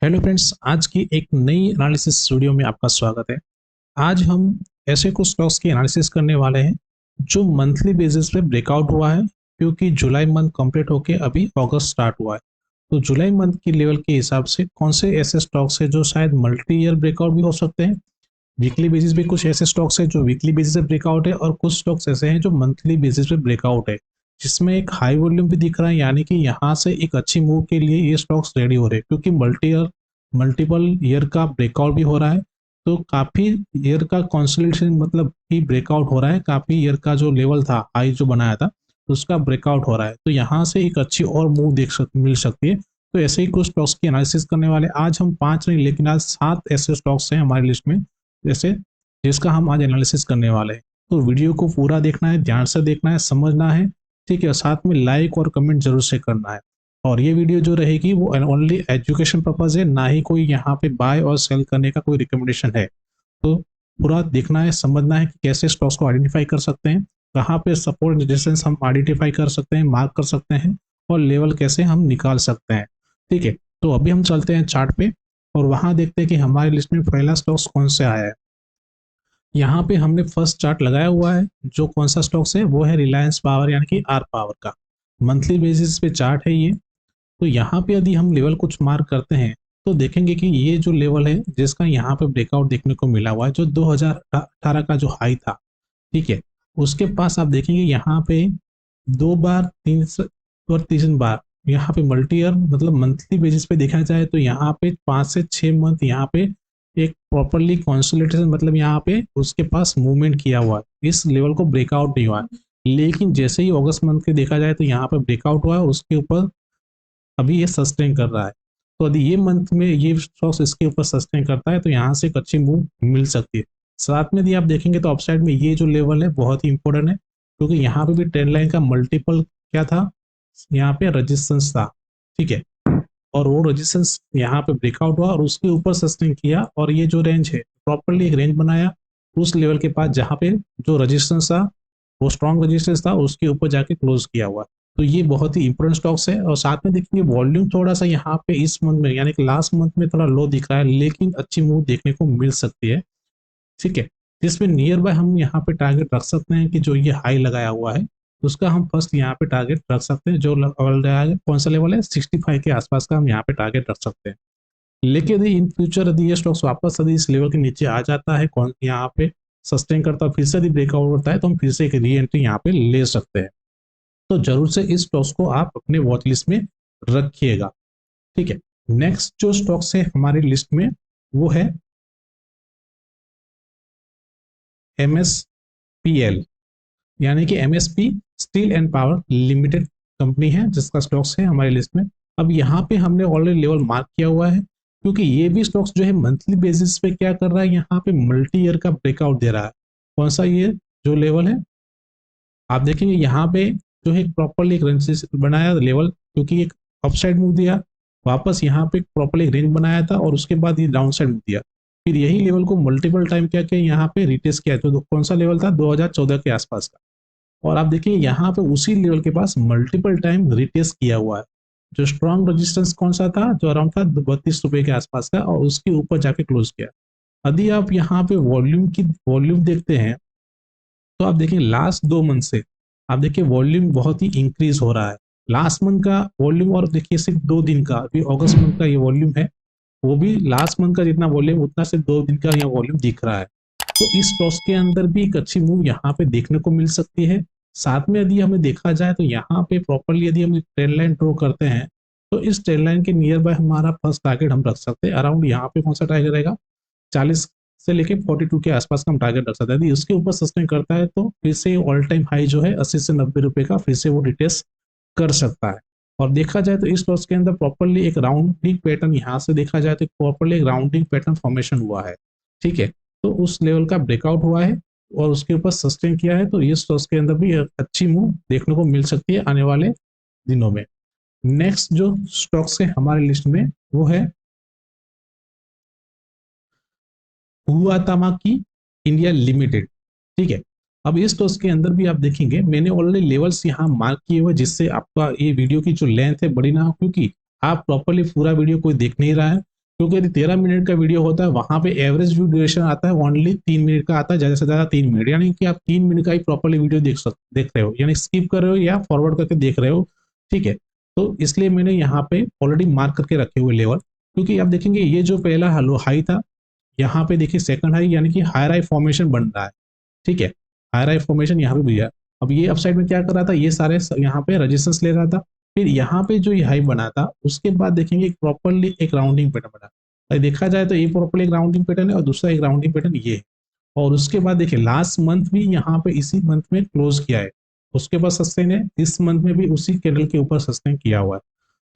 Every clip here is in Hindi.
हेलो फ्रेंड्स, आज की एक नई एनालिसिस वीडियो में आपका स्वागत है। आज हम ऐसे कुछ स्टॉक्स की एनालिसिस करने वाले हैं जो मंथली बेसिस पे ब्रेकआउट हुआ है, क्योंकि जुलाई मंथ कंप्लीट होके अभी अगस्त स्टार्ट हुआ है। तो जुलाई मंथ की लेवल के हिसाब से कौन से ऐसे स्टॉक्स है जो शायद मल्टी ईयर ब्रेकआउट भी हो सकते हैं। वीकली बेसिस पे कुछ ऐसे स्टॉक्स है जो वीकली बेसिस पे ब्रेकआउट है, और कुछ स्टॉक्स ऐसे हैं जो मंथली बेसिस पे ब्रेकआउट है, जिसमें एक हाई वॉल्यूम भी दिख रहा है, यानी कि यहाँ से एक अच्छी मूव के लिए ये स्टॉक्स रेडी हो रहे हैं, क्योंकि मल्टीपल ईयर का ब्रेकआउट भी हो रहा है। तो काफी ईयर का कंसोलिडेशन मतलब कि ब्रेकआउट हो रहा है, काफी ईयर का जो लेवल था हाई जो बनाया था उसका ब्रेकआउट हो रहा है। तो यहाँ से एक अच्छी और मूव मिल सकती है। तो ऐसे ही कुछ स्टॉक्स की एनालिसिस करने वाले आज हम 5 नहीं लेकिन आज 7 ऐसे स्टॉक्स हैं हमारी लिस्ट में, जैसे जिसका हम आज एनालिसिस करने वाले हैं। तो वीडियो को पूरा देखना है, ध्यान से देखना है, समझना है, ठीक है। साथ में लाइक और कमेंट जरूर से करना है। और ये वीडियो जो रहेगी वो ओनली एजुकेशन पर्पज है, ना ही कोई यहाँ पे बाय और सेल करने का कोई रिकमेंडेशन है। तो पूरा देखना है, समझना है कि कैसे स्टॉक्स को आइडेंटिफाई कर सकते हैं, कहाँ पे सपोर्ट रेजिस्टेंस हम आइडेंटिफाई कर सकते हैं, मार्क कर सकते हैं, और लेवल कैसे हम निकाल सकते हैं, ठीक है। तो अभी हम चलते हैं चार्ट पे और वहां देखते हैं कि हमारी लिस्ट में पहला स्टॉक्स कौन से आया है। यहाँ पे हमने फर्स्ट चार्ट लगाया हुआ है, जो कौन सा स्टॉक्स है वो है रिलायंस पावर, यानी कि आर पावर का मंथली बेसिस पे चार्ट है ये। तो यहाँ पे यदि हम लेवल कुछ मार्क करते हैं तो देखेंगे कि ये जो लेवल है जिसका यहाँ पे ब्रेकआउट देखने को मिला हुआ है, जो 2018 का जो हाई था, ठीक है, उसके पास आप देखेंगे यहाँ पे दो बार और तीन बार यहाँ पे मल्टी ईयर मतलब मंथली बेसिस पे देखा जाए तो यहाँ पे 5 से 6 मंथ यहाँ पे एक प्रॉपरली कंसोलिडेशन मतलब यहाँ पे उसके पास मूवमेंट किया हुआ है, इस लेवल को ब्रेकआउट नहीं हुआ है। लेकिन जैसे ही अगस्त मंथ के देखा जाए तो यहाँ पे ब्रेकआउट हुआ है, उसके ऊपर अभी ये सस्टेन कर रहा है। तो यदि ये मंथ में ये स्टॉक्स इसके ऊपर सस्टेन करता है तो यहाँ से एक अच्छी मूव मिल सकती है। साथ में यदि आप देखेंगे तो अपसाइड में ये जो लेवल है बहुत ही इंपॉर्टेंट है, क्योंकि यहाँ पे भी ट्रेंड लाइन का मल्टीपल क्या था, यहाँ पे रेजिस्टेंस था, ठीक है। और वो रेजिस्टेंस यहाँ पे ब्रेकआउट हुआ और उसके ऊपर सस्टेन किया, और ये जो रेंज है प्रॉपरली एक रेंज बनाया उस लेवल के पास जहाँ पे जो रेजिस्टेंस था, वो स्ट्रॉन्ग रेजिस्टेंस था, उसके ऊपर जाके क्लोज किया हुआ। तो ये बहुत ही इंपॉर्टेंट स्टॉक्स है। और साथ में देखेंगे वॉल्यूम थोड़ा सा यहाँ पे इस मंथ में यानी कि लास्ट मंथ में थोड़ा लो दिख रहा है, लेकिन अच्छी मूव देखने को मिल सकती है, ठीक है। जिसमें नियर बाय हम यहाँ पे टारगेट रख सकते हैं कि जो ये हाई लगाया हुआ है उसका हम फर्स्ट यहाँ पे टारगेट रख सकते हैं, जो कौन सा लेवल है 65 के आसपास का हम यहाँ पे टारगेट रख सकते हैं। लेकिन यदि इन फ्यूचर यदि ये स्टॉक्स वापस यदि इस लेवल के नीचे आ जाता है, कौन यहाँ पे सस्टेन करता है, फिर से यदि ब्रेकआउट होता है तो हम फिर से एक री एंट्री यहाँ पे ले सकते हैं। तो जरूर से इस स्टॉक्स को आप अपने वॉच लिस्ट में रखिएगा, ठीक है। नेक्स्ट जो स्टॉक्स है हमारी लिस्ट में वो है MSPL, यानी कि MSP steel and power limited company है, जिसका स्टॉक्स है हमारी लिस्ट में। अब यहाँ पे हमने ऑलरेडी लेवल मार्क किया हुआ है, क्योंकि ये भी स्टॉक्स जो है मंथली बेसिस पे क्या कर रहा है, यहाँ पे मल्टी ईयर का ब्रेकआउट दे रहा है। कौन सा ये जो लेवल है आप देखेंगे यहाँ पे जो है प्रॉपरली एक रेंज बनाया लेवल, क्योंकि एक अपसाइड मूव दिया, वापस यहाँ पे प्रॉपरली एक रेंज बनाया था और उसके बाद ये डाउन साइड मूव दिया, फिर यही लेवल को मल्टीपल टाइम क्या किया यहाँ पे रिटेस्ट किया। तो कौन सा लेवल था 2014 के आसपास का, और आप देखिए यहाँ पे उसी लेवल के पास मल्टीपल टाइम रिटेस्ट किया हुआ है। जो स्ट्रॉन्ग रेजिस्टेंस कौन सा था, जो अराउंड था 32 रुपए के आसपास का, और उसके ऊपर जाके क्लोज किया। यदि आप यहाँ पे वॉल्यूम देखते हैं तो आप देखिए लास्ट 2 मंथ से आप देखिए वॉल्यूम बहुत ही इंक्रीज हो रहा है। लास्ट मंथ का वॉल्यूम और देखिए सिर्फ 2 दिन का, अभी अगस्त मंथ का ये वॉल्यूम है, वो भी लास्ट मंथ का जितना वॉल्यूम उतना सिर्फ 2 दिन का यहाँ वॉल्यूम दिख रहा है। तो इस टॉस के अंदर भी एक अच्छी मूव यहाँ पे देखने को मिल सकती है। साथ में यदि हमें देखा जाए तो यहाँ पे प्रॉपरली यदि हम ट्रेंड लाइन ड्रॉ करते हैं तो इस ट्रेंड लाइन के नियर बाय हमारा फर्स्ट टारगेट हम रख सकते हैं। अराउंड यहाँ पे कौन सा टारगेट रहेगा, 40 से लेके 42 के आसपास का हम टारगेट रख सकते हैं। यदि उसके ऊपर सस्टेन करता है तो फिर से ऑल टाइम हाई जो है 80 से 90 रुपए का फिर से वो रिटेस्ट कर सकता है। और देखा जाए तो इस टॉस के अंदर प्रॉपरली एक राउंडिंग पैटर्न यहाँ से देखा जाए तो प्रॉपरली एक राउंडिंग पैटर्न फॉर्मेशन हुआ है, ठीक है। तो उस लेवल का ब्रेकआउट हुआ है और उसके ऊपर सस्टेन किया है, तो इस टॉस के अंदर भी अच्छी मूव देखने को मिल सकती है आने वाले दिनों में। नेक्स्ट जो स्टॉक्स है हमारी लिस्ट में वो है हुआतामा की इंडिया लिमिटेड, ठीक है। अब इस टॉस के अंदर भी आप देखेंगे मैंने ऑलरेडी लेवल्स यहाँ मार्क किए हुए, जिससे आपका ये वीडियो की जो लेंथ है बड़ी ना हो, क्योंकि आप प्रॉपरली पूरा वीडियो कोई देख नहीं रहा है। क्योंकि यदि 13 मिनट का वीडियो होता है वहां पे एवरेज व्यू ड्यूरेशन आता है ओनली 3 मिनट का आता है, ज्यादा से ज्यादा 3 मिनट, यानी कि आप 3 मिनट का ही प्रॉपरली वीडियो देख रहे हो, यानी स्किप कर रहे हो या फॉरवर्ड करके देख रहे हो। ठीक है, तो इसलिए मैंने यहाँ पे ऑलरेडी मार्क करके रखे हुए लेवल, क्योंकि आप देखेंगे ये जो पहला हाई था, यहाँ पे देखिए सेकंड हाई, यानी कि हायर हाई फॉर्मेशन बन रहा है। ठीक है, हायर हाई फॉर्मेशन यहाँ पे भी है। अब ये अपसाइड में क्या कर रहा था, ये सारे यहाँ पे रेजिस्टेंस ले रहा था, फिर यहाँ पे जो ये हाई बना था उसके बाद देखेंगे एक प्रॉपरली एक राउंडिंग पैटर्न बना। देखा जाए तो ये प्रॉपरली एक राउंडिंग पैटर्न है और दूसरा एक राउंडिंग पैटर्न ये है। और उसके बाद देखिए लास्ट मंथ भी यहाँ पे इसी मंथ में क्लोज किया है, उसके बाद सस्टेन है, इस मंथ में भी उसी कैंडल के ऊपर सस्टेन किया हुआ है।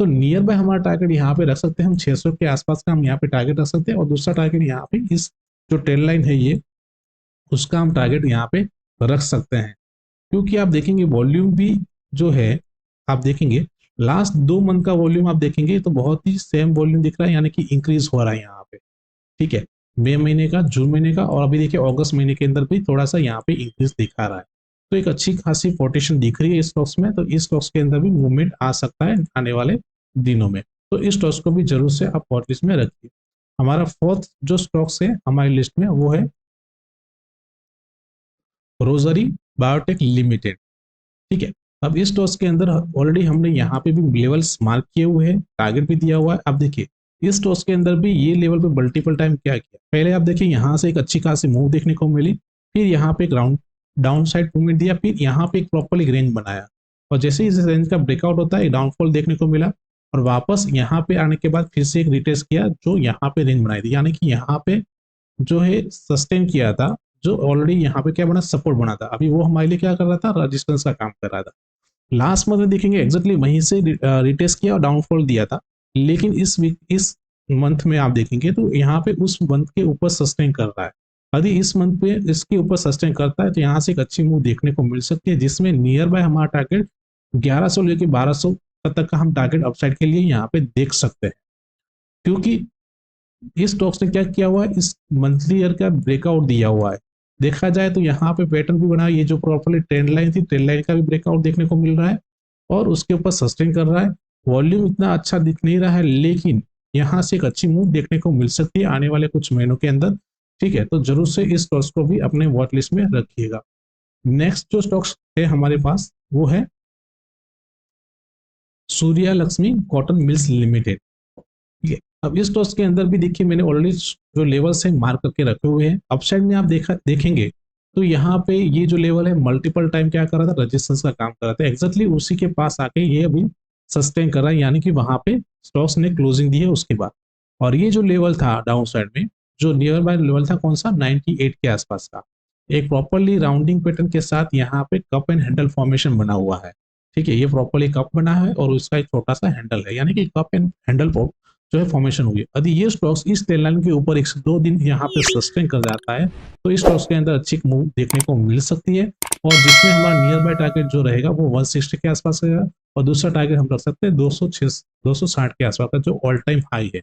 तो नियर बाय हमारा टारगेट यहाँ पे रख सकते हैं हम 600 के आसपास का हम यहाँ पे टारगेट रख सकते हैं, और दूसरा टारगेट यहाँ पे इस जो ट्रेंड लाइन है ये, उसका हम टारगेट यहाँ पे रख सकते हैं। क्योंकि आप देखेंगे वॉल्यूम भी जो है, आप देखेंगे लास्ट 2 मंथ का वॉल्यूम आप देखेंगे तो बहुत ही सेम वॉल्यूम दिख रहा है, यानी कि इंक्रीज हो रहा है यहाँ पे। ठीक है, मई महीने का, जून महीने का, और अभी देखिए अगस्त महीने के अंदर भी थोड़ा सा यहाँ पे इंक्रीज दिखा रहा है। तो एक अच्छी खासी पोटेंशियल दिख रही है इस स्टॉक्स में, तो इस स्टॉक्स के अंदर भी मूवमेंट आ सकता है आने वाले दिनों में। तो इस स्टॉक्स को भी जरूर से आप वॉच लिस्ट में रखिए। हमारा फोर्थ जो स्टॉक्स है हमारी लिस्ट में वो है रोजरी बायोटेक लिमिटेड। ठीक है, अब इस टॉस के अंदर ऑलरेडी हमने यहाँ पे भी लेवल्स मार्क किए हुए हैं, टारगेट भी दिया हुआ है। अब देखिए इस टॉस के अंदर भी ये लेवल पे मल्टीपल टाइम क्या किया, पहले आप देखिए यहाँ से एक अच्छी खासी मूव देखने को मिली, फिर यहाँ पे एक राउंड डाउन साइड मूवमेंट दिया, फिर यहाँ पे एक प्रॉपरली रेंज बनाया, और जैसे इस रेंज का ब्रेकआउट होता है एक डाउनफॉल देखने को मिला, और वापस यहाँ पे आने के बाद फिर से एक रिटेस्ट किया जो यहाँ पे रेंज बनाई थी, यानी कि यहाँ पे जो है सस्टेन किया था, जो ऑलरेडी यहाँ पे क्या बना, सपोर्ट बना था, अभी वो हमारे लिए क्या कर रहा था, रेजिस्टेंस का काम कर रहा था। लास्ट मंथ में देखेंगे एग्जैक्टली वहीं से रिटेस्ट किया और डाउनफॉल दिया था, लेकिन इस वीक इस मंथ में आप देखेंगे तो यहाँ पे उस मंथ के ऊपर सस्टेन कर रहा है। यदि इस मंथ पे इसके ऊपर सस्टेन करता है तो यहाँ से एक अच्छी मूव देखने को मिल सकती है, जिसमें नियर बाय हमारा टारगेट 1100 लेके 1200 तक का हम टारगेट अपसाइड के लिए यहाँ पे देख सकते हैं। क्योंकि इस स्टॉक्स ने क्या किया हुआ है, इस मंथली ईयर का ब्रेकआउट दिया हुआ है। देखा जाए तो यहाँ पे पैटर्न भी बना, ये जो प्रॉपरली ट्रेंड लाइन थी, ट्रेंड लाइन का भी ब्रेकआउट देखने को मिल रहा है और उसके ऊपर सस्टेन कर रहा है। वॉल्यूम इतना अच्छा दिख नहीं रहा है, लेकिन यहाँ से एक अच्छी मूव देखने को मिल सकती है आने वाले कुछ महीनों के अंदर। ठीक है, तो जरूर से इस स्टॉक्स को भी अपने वॉच लिस्ट में रखिएगा। नेक्स्ट जो स्टॉक्स है हमारे पास वो है Surya Lakshmi cotton mills limited. ठीक है, अब इस टॉस के अंदर भी देखिए मैंने ऑलरेडी जो लेवल्स है मार्क करके रखे हुए हैं। अपसाइड में आप देखेंगे तो यहाँ पे ये जो लेवल है मल्टीपल टाइम क्या कर रहा था, रेजिस्टेंस का काम कर रहा था, एग्जैक्टली उसी के पास आके ये अभी सस्टेन कर रहा है, यानी कि वहां पे स्टॉक्स ने क्लोजिंग दी है उसके बाद। और ये जो लेवल था डाउन साइड में, जो नियर बाय लेवल था कौन सा, 98 के आसपास का, एक प्रॉपरली राउंडिंग पैटर्न के साथ यहाँ पे कप एंड हैंडल फॉर्मेशन बना हुआ है। ठीक है, ये प्रॉपरली कप बना है और उसका एक छोटा सा हैंडल है, यानी कि कप एंड हैंडल जो है फॉर्मेशन हुई है। यदि ये स्टॉक्स इस ट्रेंड लाइन के ऊपर 1 से 2 दिन यहाँ पे सस्टेन कर जाता है तो इस स्टॉक्स के अंदर अच्छी मूव देखने को मिल सकती है, और जिसमें हमारा नियर बाय टारगेट जो रहेगा वो 160 के आसपास रहेगा, और दूसरा टारगेट हम रख सकते हैं 260 के आसपास का जो ऑल टाइम हाई है।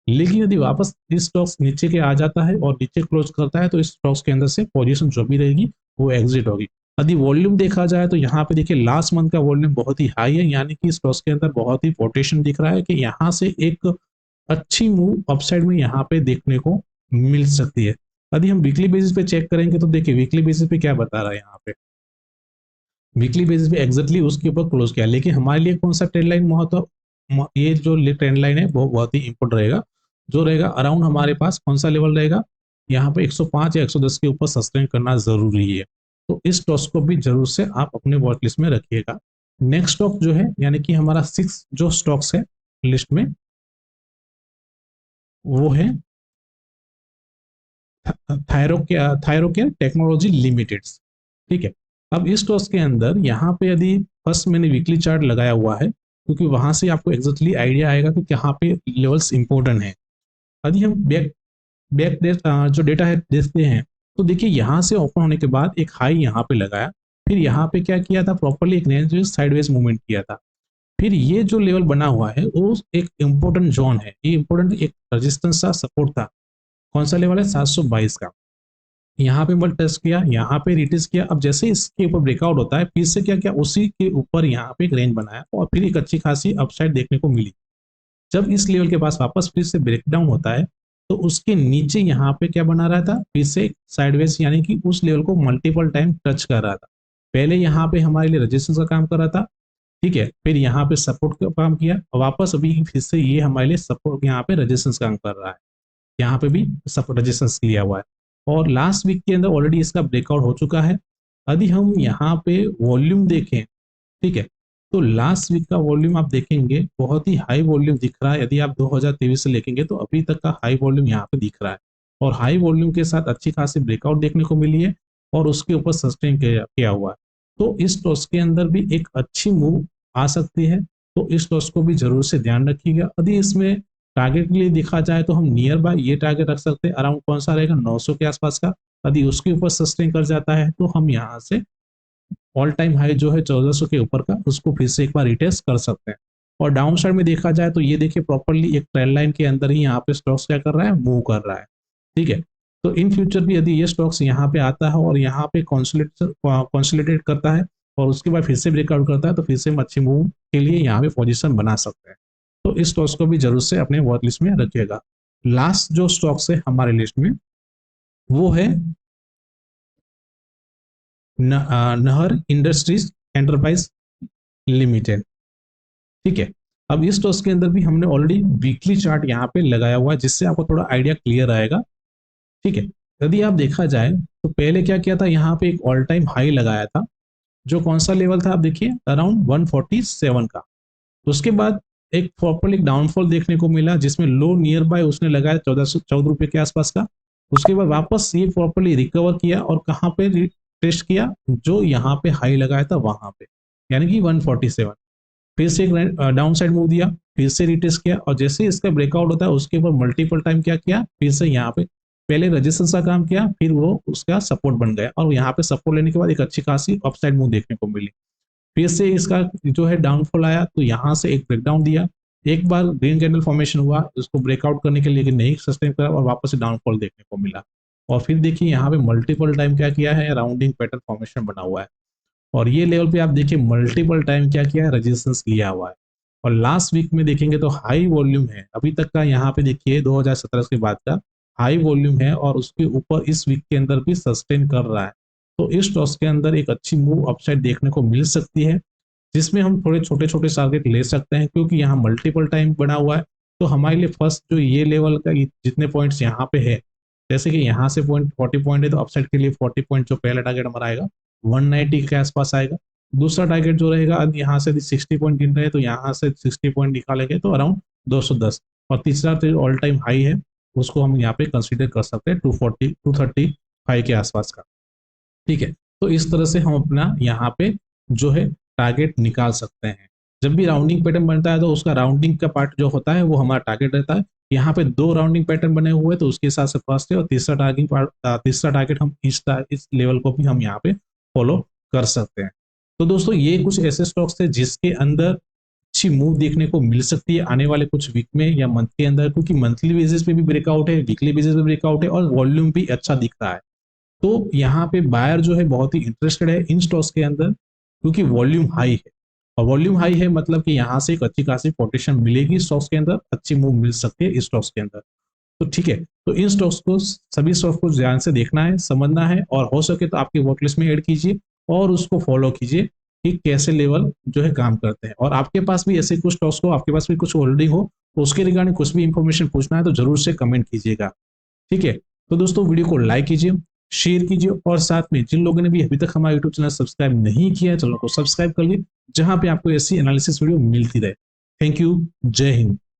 लेकिन यदि वापस इस स्टॉक्स नीचे के आ जाता है और नीचे क्लोज करता है तो इस स्टॉक्स के अंदर से पोजीशन जो भी रहेगी वो एग्जिट होगी। यदि वॉल्यूम देखा जाए तो यहाँ पे देखिए लास्ट मंथ का वॉल्यूम बहुत ही हाई है, यानी कि स्टॉक्स के अंदर बहुत ही पोटेंशियल दिख रहा है कि यहाँ से एक अच्छी मूव अपसाइड में यहाँ पे देखने को मिल सकती है। यदि हम वीकली बेसिस पे चेक करेंगे तो देखिए वीकली बेसिस पे क्या बता रहा है, यहाँ पे वीकली बेसिस पे एग्जैक्टली उसके ऊपर क्लोज किया, लेकिन हमारे लिए कौन सा ट्रेंड लाइन महत्व, ये जो ट्रेंड लाइन है वो बहुत ही इंपॉर्टेंट रहेगा, जो रहेगा अराउंड हमारे पास कौन सा लेवल रहेगा, यहाँ पे 105 या 110 के ऊपर सस्टेन करना जरूरी है। तो इस स्टॉक्स को भी जरूर से आप अपने वॉच लिस्ट में रखिएगा। नेक्स्ट स्टॉक जो है, यानी कि हमारा 6 जो स्टॉक्स है लिस्ट में, वो है थायरोकेयर टेक्नोलॉजी लिमिटेड। ठीक है, अब इस टॉस के अंदर यहाँ पे यदि फर्स्ट मैंने वीकली चार्ट लगाया हुआ है, क्योंकि वहां से आपको एग्जैक्टली आइडिया आएगा कि यहाँ पे लेवल्स इंपॉर्टेंट है। यदि हम बैक बैक जो डेटा है देखते हैं तो देखिए यहाँ से ओपन होने के बाद एक हाई यहाँ पे लगाया, फिर यहाँ पे क्या किया था, प्रॉपरली एक रेंज साइडवेज मूवमेंट किया था, फिर ये जो लेवल बना हुआ है वो एक इंपॉर्टेंट जोन है, ये इंपॉर्टेंट एक रेजिस्टेंस का सपोर्ट था। कौन सा लेवल है, 722 का। यहाँ पे मैं टेस्ट किया, यहाँ पे रिटेस्ट किया, अब जैसे इसके ऊपर ब्रेकआउट होता है फिर से क्या किया, उसी के ऊपर यहाँ पे एक रेंज बनाया और फिर एक अच्छी खासी अपसाइड देखने को मिली। जब इस लेवल के पास वापस फिर से ब्रेकडाउन होता है तो उसके नीचे यहाँ पे क्या बना रहा था, फिर से साइडवेज, यानी कि उस लेवल को मल्टीपल टाइम टच कर रहा था। पहले यहाँ पे हमारे लिए रेजिस्टेंस का काम कर रहा था, ठीक है, फिर यहाँ पे सपोर्ट का काम किया और वापस अभी फिर से ये हमारे लिए सपोर्ट, यहाँ पे रेजिस्टेंस काम कर रहा है, यहाँ पे भी सपोर्ट रेजिस्टेंस लिया हुआ है। और लास्ट वीक के अंदर ऑलरेडी इसका ब्रेकआउट हो चुका है। यदि हम यहाँ पे वॉल्यूम देखें, ठीक है, तो लास्ट वीक का वॉल्यूम आप देखेंगे बहुत ही हाई वॉल्यूम दिख रहा है। यदि आप 2023 से देखेंगे तो अभी तक का हाई वॉल्यूम यहाँ पे दिख रहा है और हाई वॉल्यूम के साथ अच्छी खासी ब्रेकआउट देखने को मिली है और उसके ऊपर सस्टेन किया हुआ है। तो इस टॉस के अंदर भी एक अच्छी मूव आ सकती है, तो इस टॉस को भी जरूर से ध्यान रखिएगा। यदि इसमें टारगेट के लिए देखा जाए तो हम नियर बाय ये टारगेट रख सकते हैं, अराउंड कौन सा रहेगा, 900 के आसपास का। यदि उसके ऊपर सस्टेन कर जाता है तो हम यहाँ से ऑल टाइम हाई जो है 1400 के ऊपर का, उसको फिर से एक बार रिटेस्ट कर सकते हैं। और डाउन साइड में देखा जाए तो ये देखिए प्रॉपरली एक ट्रेंड लाइन के अंदर ही यहाँ पे स्टॉक्स क्या कर रहा है, मूव कर रहा है, ठीक है। तो इन फ्यूचर भी यदि ये स्टॉक्स यहाँ पे आता है और यहाँ पे कॉन्सोलिडेट करता है और उसके बाद फिर से ब्रेकआउट करता है तो फिर से हम अच्छी मूव के लिए यहाँ पे पोजिशन बना सकते हैं। तो इस स्टॉक्स को भी जरूर से अपने वॉच लिस्ट में रखिएगा। लास्ट जो स्टॉक्स है हमारे लिस्ट में वो है नहर इंडस्ट्रीज एंटरप्राइज लिमिटेड, ठीक है। अब इस टॉस के अंदर भी हमने ऑलरेडी वीकली चार्ट यहाँ पे लगाया हुआ है जिससे आपको थोड़ा आइडिया क्लियर आएगा, ठीक है। यदि आप देखा जाए तो पहले क्या किया था, यहाँ पे एक ऑल टाइम हाई लगाया था, जो कौन सा लेवल था आप देखिए, अराउंड 147 का। उसके बाद एक प्रॉपर डाउनफॉल देखने को मिला जिसमें लो नियर बाय उसने लगाया 1414 रुपए के आसपास का। उसके बाद वापस ये प्रॉपरली रिकवर किया और कहाँ पे टेस्ट किया, जो यहाँ पे हाई लगाया था वहां पे, यानी कि 147। फिर से एक डाउन साइड मूव दिया, फिर से रिटेस्ट किया और जैसे इसका ब्रेकआउट होता है उसके ऊपर मल्टीपल टाइम क्या किया, फिर से यहाँ पे पहले रेजिस्टेंस का काम किया, फिर वो उसका सपोर्ट बन गया और यहाँ पे सपोर्ट लेने के बाद एक अच्छी खासी अपसाइड मूव देखने को मिली। फिर से इसका जो है डाउनफॉल आया तो यहाँ से एक ब्रेकडाउन दिया, एक बार ग्रीन कैंडल फॉर्मेशन हुआ, उसको ब्रेकआउट करने के लिए नहीं सस्टेन करा और वापस से डाउनफॉल देखने को मिला। और फिर देखिए यहाँ पे मल्टीपल टाइम क्या किया है, राउंडिंग पैटर्न फॉर्मेशन बना हुआ है और ये लेवल पे आप देखिए मल्टीपल टाइम क्या किया है, रेजिस्टेंस लिया हुआ है। और लास्ट वीक में देखेंगे तो हाई वॉल्यूम है अभी तक का, यहाँ पे देखिए 2017 के बाद का हाई वॉल्यूम है और उसके ऊपर इस वीक के अंदर भी सस्टेन कर रहा है। तो इस टॉस के अंदर एक अच्छी मूव अपसाइड देखने को मिल सकती है जिसमें हम थोड़े छोटे छोटे टारगेट ले सकते हैं क्योंकि यहाँ मल्टीपल टाइम बना हुआ है। तो हमारे लिए फर्स्ट जो ये लेवल का जितने पॉइंट्स यहाँ पे है, जैसे कि यहाँ से पॉइंट 40 पॉइंट है तो अपसाइड के लिए 40 पॉइंट जो पहला टारगेट हमारा आएगा 190 के आसपास आएगा। दूसरा टारगेट जो रहेगा, अब यहाँ से 60 पॉइंट गिन रहे हैं तो यहाँ से 60 पॉइंट निकालेंगे तो अराउंड 210। और तीसरा जो ऑल टाइम हाई है उसको हम यहाँ पे कंसीडर कर सकते हैं 235 के आसपास का, ठीक है। तो इस तरह से हम अपना यहाँ पे जो है टारगेट निकाल सकते हैं। जब भी राउंडिंग पैटर्न बनता है तो उसका राउंडिंग का पार्ट जो होता है वो हमारा टारगेट रहता है। यहाँ पे 2 राउंडिंग पैटर्न बने हुए हैं तो उसके हिसाब से फर्स्ट है और तीसरा टारगेट हम इस लेवल को भी हम यहाँ पे फॉलो कर सकते हैं। तो दोस्तों ये कुछ ऐसे स्टॉक्स थे जिसके अंदर अच्छी मूव देखने को मिल सकती है आने वाले कुछ वीक में या मंथ के अंदर, क्योंकि मंथली बेसिस पे भी ब्रेकआउट है, वीकली बेसिस पे ब्रेकआउट है और वॉल्यूम भी अच्छा दिख रहा है। तो यहाँ पे बायर जो है बहुत ही इंटरेस्टेड है इन स्टॉक्स के अंदर क्योंकि वॉल्यूम हाई है और वॉल्यूम हाई है मतलब कि यहाँ से एक अच्छी खासी पोजीशन मिलेगी स्टॉक्स के अंदर, अच्छी मूव मिल सकती है इस स्टॉक्स के अंदर। तो ठीक है, तो इन स्टॉक्स को सभी स्टॉक्स को ध्यान से देखना है, समझना है और हो सके तो आपकी वॉच लिस्ट में ऐड कीजिए और उसको फॉलो कीजिए कि कैसे लेवल जो है काम करते हैं। और आपके पास भी ऐसे कुछ स्टॉक्स हो, आपके पास भी कुछ होल्डिंग हो तो उसके रिगार्डिंग कुछ भी इंफॉर्मेशन पूछना है तो जरूर से कमेंट कीजिएगा, ठीक है। तो दोस्तों वीडियो को लाइक कीजिए, शेयर कीजिए और साथ में जिन लोगों ने भी अभी तक हमारा यूट्यूब चैनल सब्सक्राइब नहीं किया है चैनल को सब्सक्राइब कर लीजिए जहां पे आपको ऐसी एनालिसिस वीडियो मिलती रहे। थैंक यू, जय हिंद।